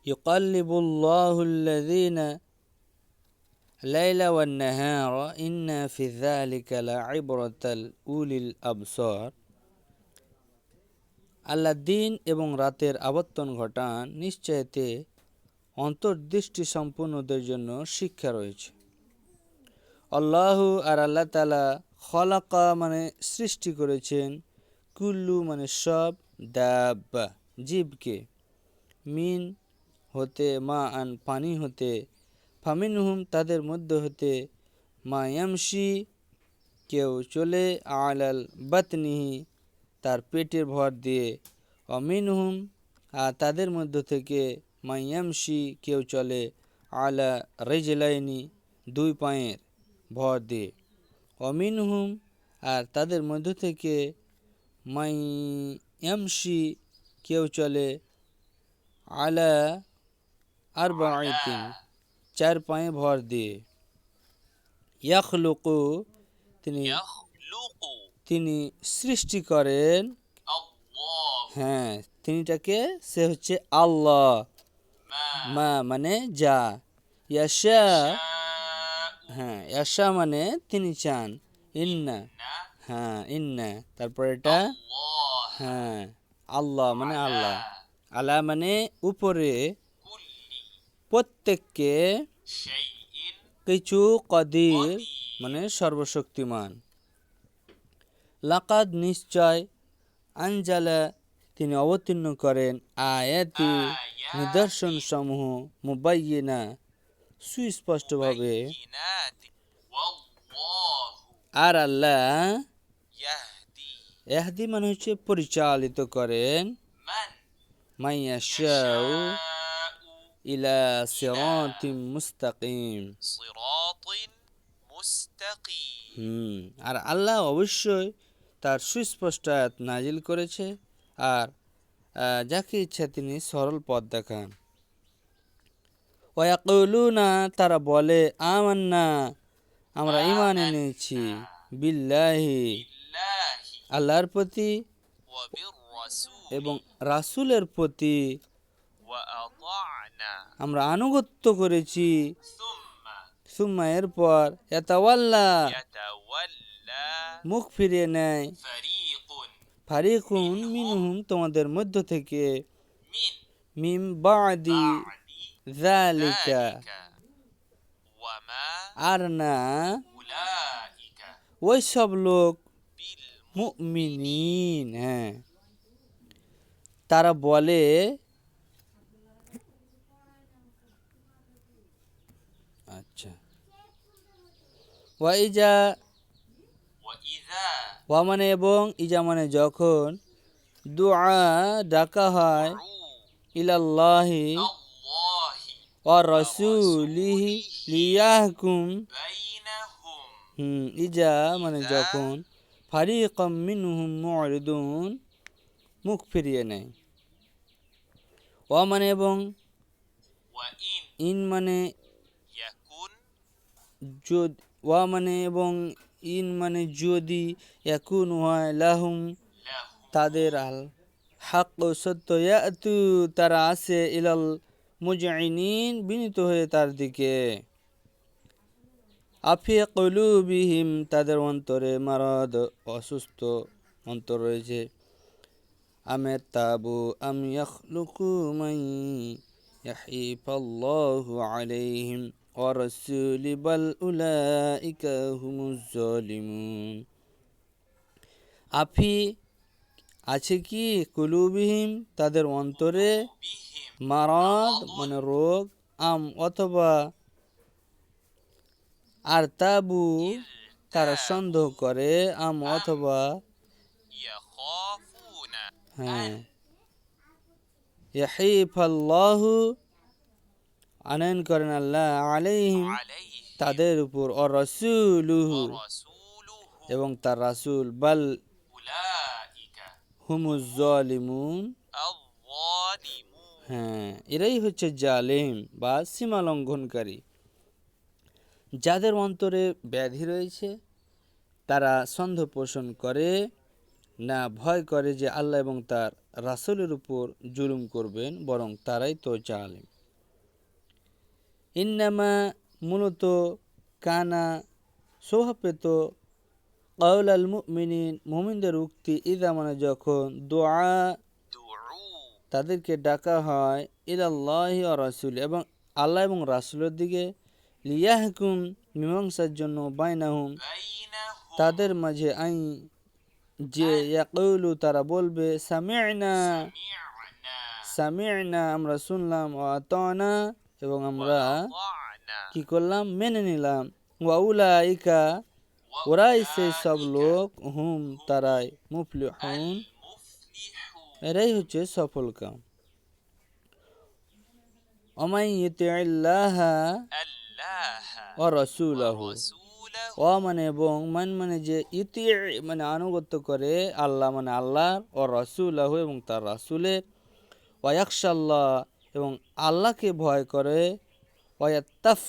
ইউকাল্লিবুল্লাহুল লাযীনা লাইলা one নাহারা ইন্না ফি যালিকা লাইবরাতাল উলিল আবসার। আল্লাহ দিন এবং রাতের আবর্তন ঘটান, নিশ্চয়তে অন্তর্দৃষ্টি সম্পূর্ণদের জন্য শিক্ষা রয়েছে। আল্লাহু আর আল্লাহ তাআলা খলাকা মানে সৃষ্টি করেছেন, কুল্লু মানে সব, দাব্বা জীবকে, মিন হতে, মা আন পানি হতে, ফামিনহুম তাদের মধ্য হতে, মা ইয়ামশি কেউ চলে, আলাল বাতনিহি তার পেটের ভর দিয়ে, অমিনহুম আর তাদের মধ্য থেকে, মা ইয়ামশি কেউ চলে, আলা রিজলাইনি দুই পায়ের ভর দিয়ে, অমিনহুম আর তাদের মধ্য থেকে, মাই ইয়ামশি কেউ চলে, আলা আরবাইতিন চার পায়ে ভর দিয়ে। ইয়াখলুকু তিনি সৃষ্টি করেন, হ্যাঁ তিনিটাকে, সে হচ্ছে আল্লাহ, মা মানে যা, ইয়াশা হ্যাঁ ইয়াশা মানে তিনি চান, ইন্না হ্যাঁ ইন্না তারপর এটা হ্যাঁ আল্লাহ মানে আল্লাহ, আলা মানে উপরে, প্রত্যেককে, কিছু, কদির মানে সর্বশক্তিমান। লাকাদ নিশ্চয়, আনজালা তিনি অবতীর্ণ করেন, আয়াতি নিদর্শন সমূহ, মুবাইয়িনা সুস্পষ্টভাবে, আর আল্লাহ ইয়াহদি মানে হচ্ছে পরিচালিত করেন, মাইয়াশাউ ইলা সিরাতিম মুস্তাকিম। আর আল্লাহ অবশ্যই তার সুস্পষ্ট আয়াত নাজিল করেছে, আর যাকে ইচ্ছা তিনি সরল পথ দেখান। ওয়ায়াকুলুনা তারা বলে, আমান্না আমরা ঈমান এনেছি, বিল্লাহি আল্লাহর প্রতি, এবং রাসূলের প্রতি আমরা আনুগত্য করেছি, সুম্মা এরপর, ইয়াতাওয়াল্লা মুখ ফিরিয়ে নেয়, ফারিকুন মিনহুম তোমাদের মধ্য থেকে, মিন বাদি যালিকা আর না ওই সব লোক, মুমিনিন হ্যাঁ তারা বলে, আচ্ছা ওয়াইজা ওয়া মানে এবং, ইজা মানে যখন, দুআ ডাকা হয়, ইলাল্লাহি ওয়া রাসূলিহি লিয়াহকুম ইজা মানে যখন, ফারিকাম মিনহুম মুরিদুন মুখ ফিরিয়ে নেয়। ওয়া মানে এবং, ইন মানে ওয়া মানে এবং, ইন মানে যদি, ইয়াকুন হয়, লাহুম তাদের, আল হক সত্য, ইয়াতু তারা আসে, ইলাল মুজঈনিন বিনীত হয়ে তার দিকে, আফি কুলুবিহিম তাদের অন্তরে, মারাদ অসুস্থ অন্তর রয়েছে, আমের তাবু আম ইয়াখলুকু মান ইয়াহিফাল্লাহু আলাইহিম ওয়া রাসূলি বাল উলাইকা হুমুজ জালিমুন। আফি আছে কি, কুলুবিহিম তাদের অন্তরে, মারাদ মানে রোগ, আম অথবা, আর তাবু তারা সন্দেহ করে, আম অথবা, হ্যাঁ ইয়াহিফাল্লাহু আনয়ন করেন আল্লাহ, আলাইহিম তাদের উপর, ও রাসূলুহু এবং তার রাসূল, বাল হুমুজ জালিমুন হ্যাঁ এরাই হচ্ছে জালিম বা সীমা লঙ্ঘনকারী। যাদের অন্তরে ব্যাধি রয়েছে, তারা সন্দেহ পোষণ করে না, ভয় করে যে আল্লাহ এবং তার রাসূলের উপর জুলুম করবেন, বরং তারাই তো জালিম। ইন্নামা মূলত কানা স্বভাবত কাউলাল মুমিনিন মুমিনদের উক্তি ইদা মানে যখন দোয়া তাদেরকে ডাকা হয় ইলাল্লাহি ওয়া রাসূল এবং আল্লাহ এবং রাসূলের দিকে লিয়াহকুম মীমাংসার জন্য বাইনাহুম তাদের মাঝে আই যে ইয়াকুলু তারা বলবে সামি'না সামি'না আমরা শুনলাম ওয়া আতানা এবং আমরা কি করলাম মেনে নিলাম ওয়া উলাইকা ওরাই সেই সব লোক হুম তারাই মুফলিহুন এরাই হচ্ছে সফল কাম। ওমাই ইউতিইল্লাহা ওয়া রাসূলাহু ওয়া মানে এবং মান মানে যে ইতি মানে আনুগত্য করে আল্লাহ মানে আল্লাহ ও রাসূলাহু এবং তার রাসূলের ওয়া ইয়াখশাল্লাহ এবং আল্লাহকে ভয় করে ওয়া ইয়াত্তাফ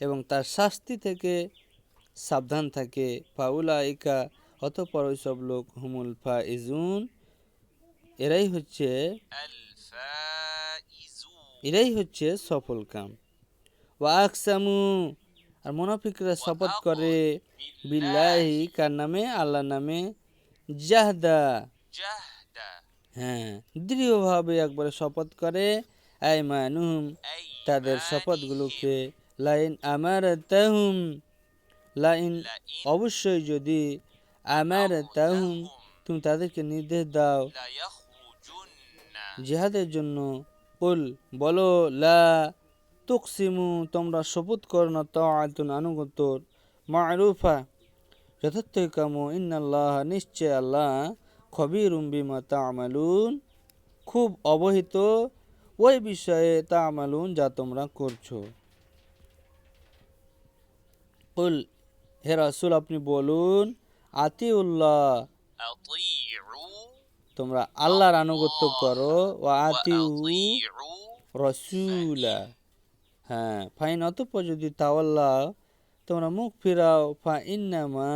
এবং তার শাস্তি থেকে সাবধান থাকে ফাউলাইকা অতঃপর ওই সব লোক হুমুল ফাইজুন এরাই হচ্ছে সফল কাম। ওয়া আকসামু আর মুনাফিকরা শপথ করে বিল্লাহি কার নামে আল্লাহর নামে জাহদা হ্যাঁ দৃঢ়ভাবে একবারে শপথ করে আইমানুহুম তাদের শপথগুলোকে লাইন আমারাতাহুম লাইন অবশ্যই যদি আমারাতাহুম তুমি তাদেরকে নির্দেশ দাও জিহাদের জন্য কুল বলো লা তুকসিমু তোমরা শপথ করো না তাআতুন আনুগত্যর মা'রুফা যথার্থই কামো ইন্নাল্লাহ নিশ্চয় আল্লাহ খবীরুম বিমা তা'মালুন খুব অবহিত ওই বিষয়ে তা'মালুন যা তোমরা করছো। কুল হে রাসূল আপনি বলুন আতিউল্লাহ তোমরা আল্লাহর আনুগত্য করো ওয়া আতিউ রাসূলা হ্যাঁ ফাইন অতঃপর যদি তাওয়াল্লাহ তোমরা মুখ ফিরাও ফা ইন্নামা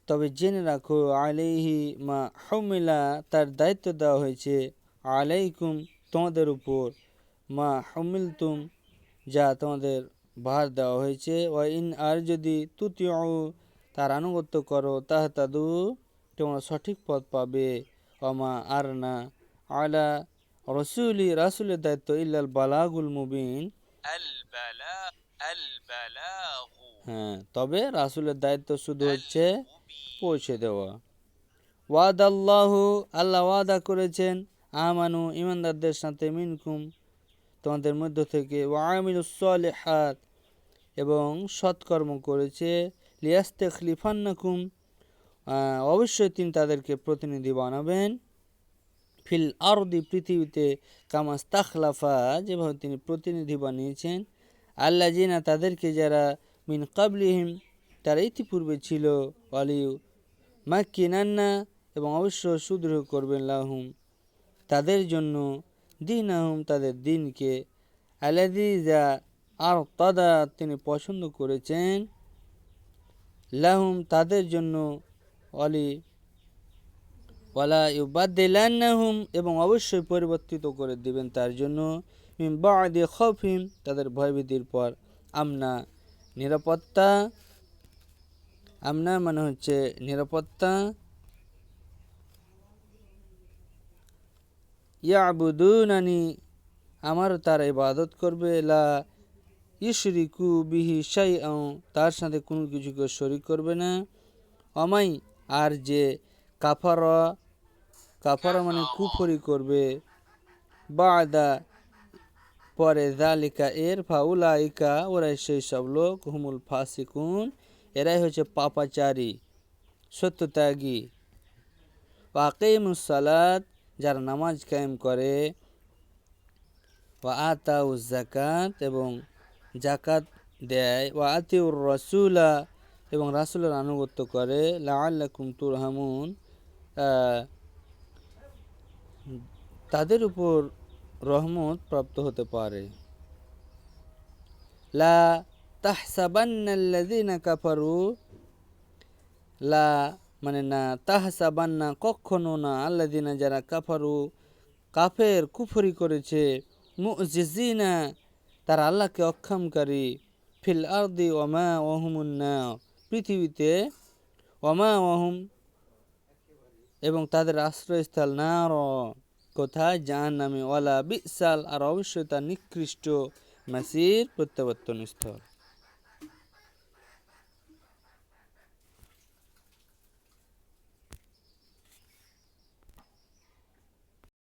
তবে জেনে রাখো আলাইহি মা হুমিলা তার দায়িত্ব দেওয়া হয়েছে আলাইকুম তোমাদের উপর মা হুমিলতুম যা তোমাদের ভার দেওয়া হয়েছে ওয়া ইন আর যদি তুতিউ তার আনুগত্য করো তাহতাদু তোমরা সঠিক পথ পাবে ওমা আর না আলা রাসূলের দায়িত্ব ইল্লাল বালাগুল মুবিন হ্যাঁ তবে রাসূলের দায়িত্ব শুধু হচ্ছে পৌঁছে দেওয়া। ওয়াদাল্লাহু আল্লাহ ওয়াদা করেছেন আমানু ঈমানদারদের সাথে মিনকুম তোমাদের মধ্য থেকে ওয়া আমিলুস সালিহাত এবং সৎকর্ম করেছে লিয়াস্তাখলিফান্নাকুম অবশ্যই তিনি তাদেরকে প্রতিনিধি বানাবেন ফিল আরদি পৃথিবীতে কামাস্তাখলাফা যেভাবে তিনি প্রতিনিধি বানিয়েছেন আল্লাযিনা তাদেরকে যারা মিন কাবলিহিম তারা ইতিপূর্বে ছিল ওয়ালিউ মাক্কিনান্না এবং অবশ্য সুদৃঢ় করবেন লাহুম তাদের জন্য দীনাহুম তাদের দিনকে আল্লাযী যা আর তাদা তিনি পছন্দ করেছেন লাহুম তাদের জন্য ওয়ালা ইউবাদদিলান্নাহুম এবং অবশ্যই পরিবর্তিত করে দিবেন তার জন্য মিন বা'দি খাউফিহিম তাদের ভয়ভীতির পর আমনা নিরাপত্তা আমনা মানে হচ্ছে নিরাপত্তা ইয়াবুদুনানি আমার তারা ইবাদত করবে লা ইশরিকু বিহি শাইআন তার সাথে কোনো কিছুকে শরীক করবে না অমাই আর যে কাফারা মানে কুফরি করবে বাদা পরে যালিকা এর ফাউলাইকা ওরাই সেই সব লোক হুমুল ফাসিকুন এরাই হচ্ছে পাপাচারী সত্যত্যাগী ওয়াকিমুস সালাত যারা নামাজ কায়েম করে ওয়া আতাউজ যাকাত এবং যাকাত দেয় ওয়া আতিউর রাসূলা এবং রাসূলের আনুগত্য করে লাআল্লাকুম তুরহামুন তাদের উপর রহমত প্রাপ্ত হতে পারে। লা তাহসাবান্নাল্লাযীনা কাফারু লা মানে না তাহসাবান্না, কখনো না, আল্লাযিনা যারা কাফারু কাফের কুফরি করেছে, মুজিজিনা তারা আল্লাহকে অক্ষমকারী, ফিল আরদি ওমা ওহুমুন নার পৃথিবীতে, ওমা ওহুম এবং তাদের আশ্রয়স্থল নার কোথায়, জাহান্নামে, ওয়ালা বিসাল আর অবশ্যই তার নিকৃষ্ট মাসির প্রত্যাবর্তন স্থল।